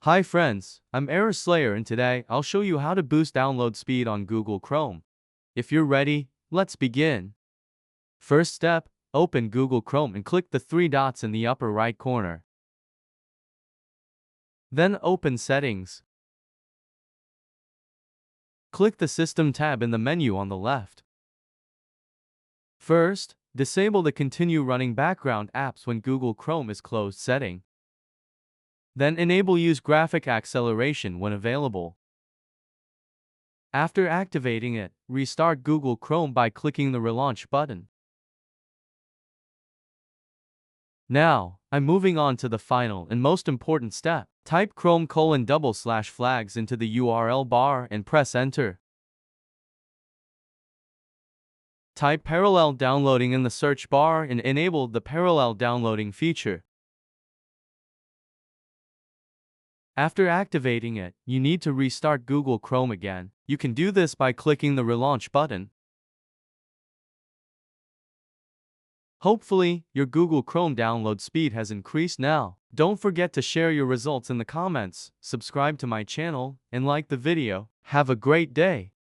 Hi friends, I'm Error Slayer and today I'll show you how to boost download speed on Google Chrome. If you're ready, let's begin. First step, open Google Chrome and click the three dots in the upper right corner. Then open Settings. Click the System tab in the menu on the left. First, disable the Continue Running Background Apps when Google Chrome is closed setting. Then enable Use Graphic Acceleration when available. After activating it, restart Google Chrome by clicking the Relaunch button. Now, I'm moving on to the final and most important step. Type Chrome:/flags into the URL bar and press Enter. Type parallel downloading in the search bar and enable the parallel downloading feature. After activating it, you need to restart Google Chrome again. You can do this by clicking the Relaunch button. Hopefully, your Google Chrome download speed has increased now. Don't forget to share your results in the comments, subscribe to my channel, and like the video. Have a great day!